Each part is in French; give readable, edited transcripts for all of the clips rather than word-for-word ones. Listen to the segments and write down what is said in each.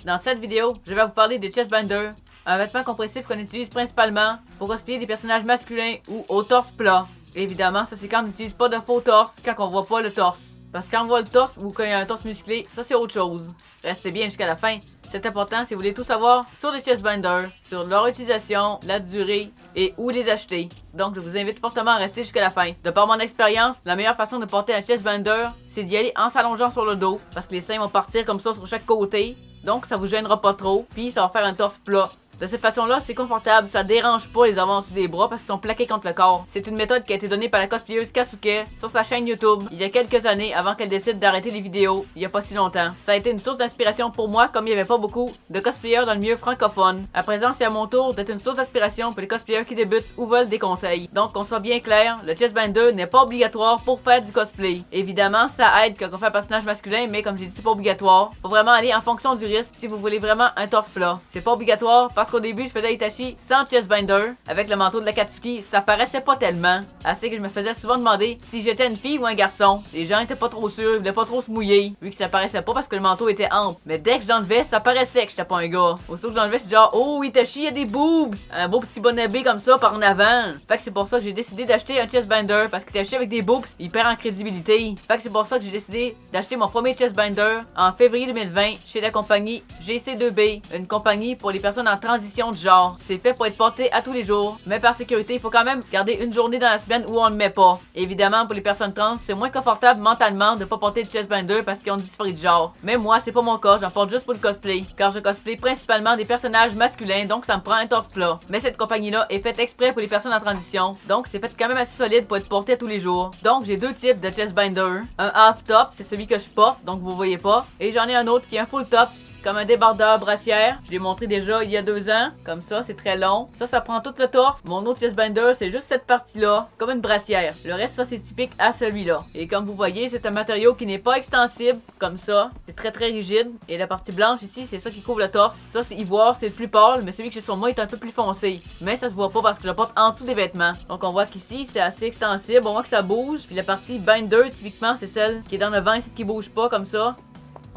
Dans cette vidéo, je vais vous parler des chestbinders, un vêtement compressif qu'on utilise principalement pour cosplayer des personnages masculins ou au torse plat. Évidemment, ça c'est quand on n'utilise pas de faux torse, quand on voit pas le torse. Parce que quand on voit le torse ou quand il y a un torse musclé, ça c'est autre chose. Restez bien jusqu'à la fin. C'est important si vous voulez tout savoir sur les chestbinders, sur leur utilisation, la durée et où les acheter. Donc je vous invite fortement à rester jusqu'à la fin. De par mon expérience, la meilleure façon de porter un chestbinder, c'est d'y aller en s'allongeant sur le dos. Parce que les seins vont partir comme ça sur chaque côté. Donc ça vous gênera pas trop, puis ça va faire un torse plat. De cette façon-là, c'est confortable, ça dérange pas les avant des bras parce qu'ils sont plaqués contre le corps. C'est une méthode qui a été donnée par la cosplayeuse Kasuke sur sa chaîne YouTube il y a quelques années avant qu'elle décide d'arrêter les vidéos, il y a pas si longtemps. Ça a été une source d'inspiration pour moi comme il y avait pas beaucoup de cosplayers dans le milieu francophone. À présent, c'est à mon tour d'être une source d'inspiration pour les cosplayers qui débutent ou veulent des conseils. Donc, qu'on soit bien clair, le chestbinder n'est pas obligatoire pour faire du cosplay. Évidemment, ça aide quand on fait un personnage masculin, mais comme j'ai dit, c'est pas obligatoire. Faut vraiment aller en fonction du risque si vous voulez vraiment un torse plat. C'est pas obligatoire parce qu'au début, je faisais Itachi sans chestbinder. Avec le manteau de la Katsuki, ça paraissait pas tellement. Assez que je me faisais souvent demander si j'étais une fille ou un garçon. Les gens étaient pas trop sûrs, ils voulaient pas trop se mouiller, vu que ça paraissait pas parce que le manteau était ample. Mais dès que j'enlevais, ça paraissait que j'étais pas un gars. Aussitôt que j'enlevais, c'est genre, oh Itachi, il y a des boobs! Un beau petit bonnet B comme ça par en avant. Fait que c'est pour ça que j'ai décidé d'acheter un chestbinder parce que Itachi avec des boobs, il perd en crédibilité. Fait que c'est pour ça que j'ai décidé d'acheter mon premier chestbinder en février 2020 chez la compagnie GC2B, une compagnie pour les personnes en transition de genre. C'est fait pour être porté à tous les jours, mais par sécurité, il faut quand même garder une journée dans la semaine où on le met pas. Évidemment, pour les personnes trans, c'est moins confortable mentalement de pas porter de chestbinder parce qu'ils ont disparu de genre. Mais moi, c'est pas mon cas, j'en porte juste pour le cosplay, car je cosplay principalement des personnages masculins, donc ça me prend un torse plat. Mais cette compagnie-là est faite exprès pour les personnes en transition, donc c'est fait quand même assez solide pour être porté à tous les jours. Donc j'ai deux types de chestbinder. Un half top, c'est celui que je porte, donc vous voyez pas, et j'en ai un autre qui est un full top, comme un débardeur brassière. Je l'ai montré déjà il y a 2 ans. Comme ça, c'est très long. Ça prend tout le torse. Mon autre chestbinder, c'est juste cette partie-là, comme une brassière. Le reste, ça, c'est typique à celui-là. Et comme vous voyez, c'est un matériau qui n'est pas extensible, comme ça. C'est très rigide. Et la partie blanche ici, c'est ça qui couvre le torse. Ça, c'est ivoire, c'est le plus pâle, mais celui que j'ai sur moi est un peu plus foncé. Mais ça se voit pas parce que je le porte en dessous des vêtements. Donc on voit qu'ici, c'est assez extensible. On voit que ça bouge. Puis la partie binder, typiquement, c'est celle qui est dans le vent ici qui bouge pas, comme ça.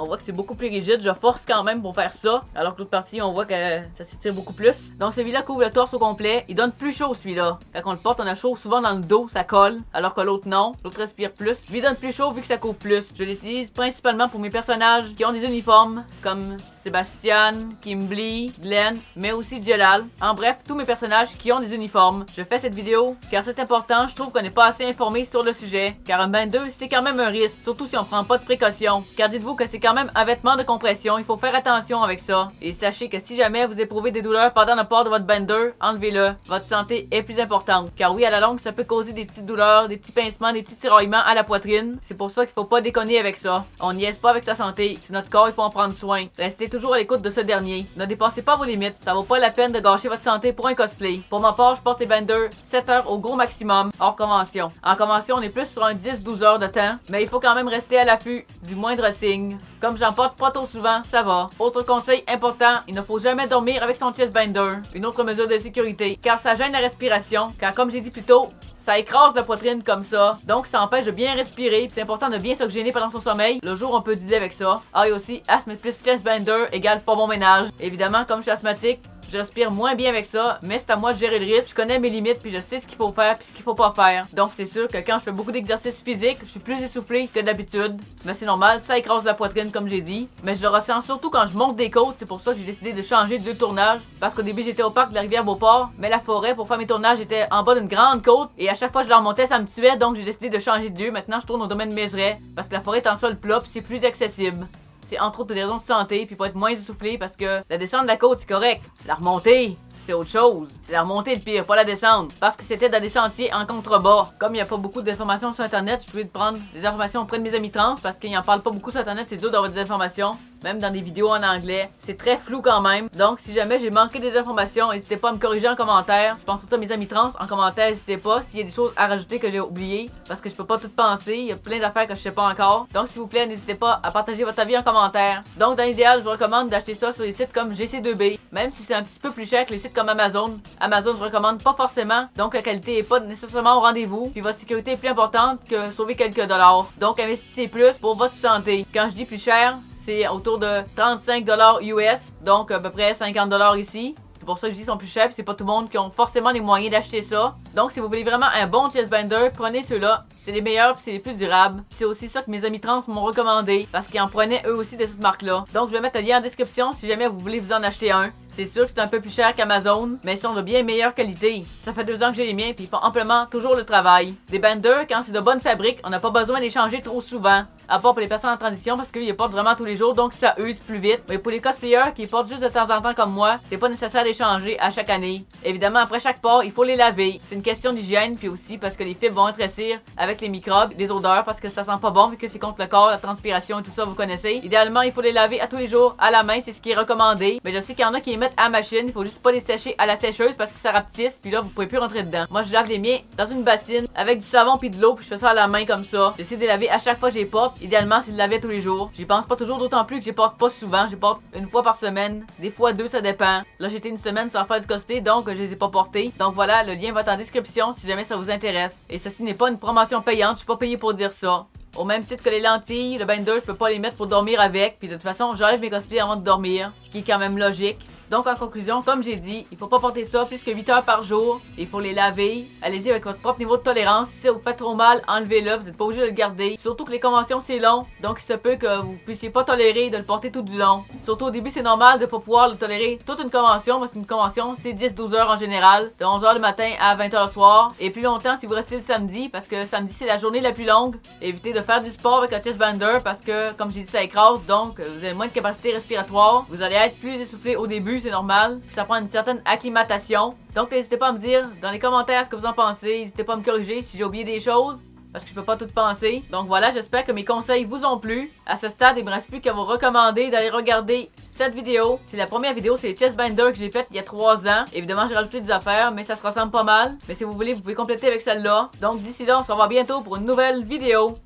On voit que c'est beaucoup plus rigide, je force quand même pour faire ça. Alors que l'autre partie, on voit que ça s'étire beaucoup plus. Donc celui-là couvre le torse au complet. Il donne plus chaud celui-là. Quand on le porte, on a chaud souvent dans le dos, ça colle. Alors que l'autre non. L'autre respire plus. Lui donne plus chaud vu que ça couvre plus. Je l'utilise principalement pour mes personnages qui ont des uniformes. Comme Sébastien, Kimberly, Glenn, mais aussi Jelal. En bref, tous mes personnages qui ont des uniformes. Je fais cette vidéo car c'est important, je trouve qu'on n'est pas assez informé sur le sujet. Car un binder, c'est quand même un risque, surtout si on prend pas de précautions. Car dites-vous que c'est quand même un vêtement de compression, il faut faire attention avec ça. Et sachez que si jamais vous éprouvez des douleurs pendant le port de votre binder, enlevez-le. Votre santé est plus importante. Car oui, à la longue, ça peut causer des petites douleurs, des petits pincements, des petits tiraillements à la poitrine. C'est pour ça qu'il faut pas déconner avec ça. On niaise pas avec sa santé. C'est notre corps, il faut en prendre soin. Restez toujours à l'écoute de ce dernier. Ne dépassez pas vos limites, ça vaut pas la peine de gâcher votre santé pour un cosplay. Pour ma part, je porte les binders 7 heures au gros maximum, hors convention. En convention, on est plus sur un 10-12 heures de temps, mais il faut quand même rester à l'affût du moindre signe. Comme j'en porte pas trop souvent, ça va. Autre conseil important, il ne faut jamais dormir avec son chestbinder. Une autre mesure de sécurité, car ça gêne la respiration, car comme j'ai dit plus tôt, ça écrase la poitrine comme ça, donc ça empêche de bien respirer, c'est important de bien s'oxygéner pendant son sommeil. Le jour, on peut dealer avec ça. Ah, et aussi, asthme plus chestbinder égale pas bon ménage. Évidemment, comme je suis asthmatique, je respire moins bien avec ça, mais c'est à moi de gérer le risque. Je connais mes limites, puis je sais ce qu'il faut faire, puis ce qu'il faut pas faire. Donc c'est sûr que quand je fais beaucoup d'exercices physiques, je suis plus essoufflé que d'habitude. Mais c'est normal, ça écrase la poitrine comme j'ai dit. Mais je le ressens surtout quand je monte des côtes, c'est pour ça que j'ai décidé de changer de lieu de tournage. Parce qu'au début j'étais au parc de la rivière Beauport, mais la forêt pour faire mes tournages était en bas d'une grande côte. Et à chaque fois que je la remontais, ça me tuait, donc j'ai décidé de changer de lieu. Maintenant je tourne au domaine Mézeray, parce que la forêt est en sol plat, puis c'est plus accessible. C'est entre autres pour des raisons de santé, puis pour être moins essoufflé, parce que la descente de la côte, c'est correct. La remontée, c'est autre chose. C'est la remontée le pire, pas la descente. Parce que c'était dans des sentiers en contrebas. Comme il n'y a pas beaucoup d'informations sur internet, je voulais prendre des informations auprès de mes amis trans, parce qu'ils n'en parlent pas beaucoup sur internet, c'est dur d'avoir des informations. Même dans des vidéos en anglais. C'est très flou quand même. Donc si jamais j'ai manqué des informations, n'hésitez pas à me corriger en commentaire. Je pense surtout à mes amis trans. En commentaire, n'hésitez pas s'il y a des choses à rajouter que j'ai oubliées. Parce que je peux pas tout penser. Il y a plein d'affaires que je sais pas encore. Donc s'il vous plaît, n'hésitez pas à partager votre avis en commentaire. Donc dans l'idéal, je vous recommande d'acheter ça sur les sites comme GC2B. Même si c'est un petit peu plus cher que les sites comme Amazon. Amazon, je recommande pas forcément. Donc la qualité est pas nécessairement au rendez-vous. Puis votre sécurité est plus importante que sauver quelques dollars. Donc investissez plus pour votre santé. Quand je dis plus cher, c'est autour de 35$ US, donc à peu près 50$ ici. C'est pour ça que je dis qu'ils sont plus chers, c'est pas tout le monde qui ont forcément les moyens d'acheter ça. Donc si vous voulez vraiment un bon chestbender, prenez ceux-là. C'est les meilleurs c'est les plus durables. C'est aussi ça que mes amis trans m'ont recommandé parce qu'ils en prenaient eux aussi de cette marque-là. Donc je vais mettre le lien en description si jamais vous voulez vous en acheter un. C'est sûr que c'est un peu plus cher qu'Amazon, mais ils sont de bien meilleure qualité. Ça fait 2 ans que j'ai les miens puis ils font amplement toujours le travail. Des benders, quand c'est de bonne fabrique, on n'a pas besoin de les changer trop souvent. À part pour les personnes en transition parce qu'ils les portent vraiment tous les jours donc ça use plus vite. Mais pour les cosplayers qui les portent juste de temps en temps comme moi, c'est pas nécessaire de les changer à chaque année. Évidemment après chaque port, il faut les laver. C'est une question d'hygiène puis aussi parce que les fibres vont rétrécir avec les microbes, les odeurs parce que ça sent pas bon vu que c'est contre le corps, la transpiration et tout ça vous connaissez. Idéalement il faut les laver à tous les jours à la main, c'est ce qui est recommandé. Mais je sais qu'il y en a qui les mettent à machine, il faut juste pas les sécher à la sécheuse parce que ça rapetisse puis là vous pouvez plus rentrer dedans. Moi je lave les miens dans une bassine avec du savon puis de l'eau puis je fais ça à la main comme ça. J'essaie de les laver à chaque fois que je les porte. Idéalement c'est de laver tous les jours. J'y pense pas toujours, d'autant plus que j'y porte pas souvent. J'y porte une fois par semaine, des fois 2, ça dépend. Là j'étais une semaine sans faire du cosplay donc je les ai pas portés. Donc voilà, le lien va être en description si jamais ça vous intéresse. Et ceci n'est pas une promotion payante, je suis pas payé pour dire ça. Au même titre que les lentilles, le bender, je peux pas les mettre pour dormir avec. Puis de toute façon, j'enlève mes cosplays avant de dormir, ce qui est quand même logique. Donc en conclusion, comme j'ai dit, il faut pas porter ça plus que 8 heures par jour. Il faut les laver. Allez-y avec votre propre niveau de tolérance. Si ça vous fait trop mal, enlevez-le. Vous n'êtes pas obligé de le garder. Surtout que les conventions c'est long. Donc il se peut que vous puissiez pas tolérer de le porter tout du long. Surtout au début, c'est normal de pas pouvoir le tolérer toute une convention. Parce qu'une convention, c'est 10-12 heures en général. De 11 heures le matin à 20 heures le soir. Et plus longtemps si vous restez le samedi. Parce que samedi, c'est la journée la plus longue. Évitez de faire du sport avec un chestbender. Parce que, comme j'ai dit, ça écrase. Donc vous avez moins de capacité respiratoire. Vous allez être plus essoufflé au début. C'est normal, ça prend une certaine acclimatation. Donc n'hésitez pas à me dire dans les commentaires ce que vous en pensez. N'hésitez pas à me corriger si j'ai oublié des choses, parce que je peux pas tout penser. Donc voilà, j'espère que mes conseils vous ont plu. À ce stade, il me reste plus qu'à vous recommander d'aller regarder cette vidéo. C'est la première vidéo, c'est les chestbinders que j'ai faite il y a 3 ans. Évidemment, j'ai rajouté des affaires, mais ça se ressemble pas mal. Mais si vous voulez, vous pouvez compléter avec celle-là. Donc d'ici là, on se revoit bientôt pour une nouvelle vidéo.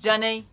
Johnny.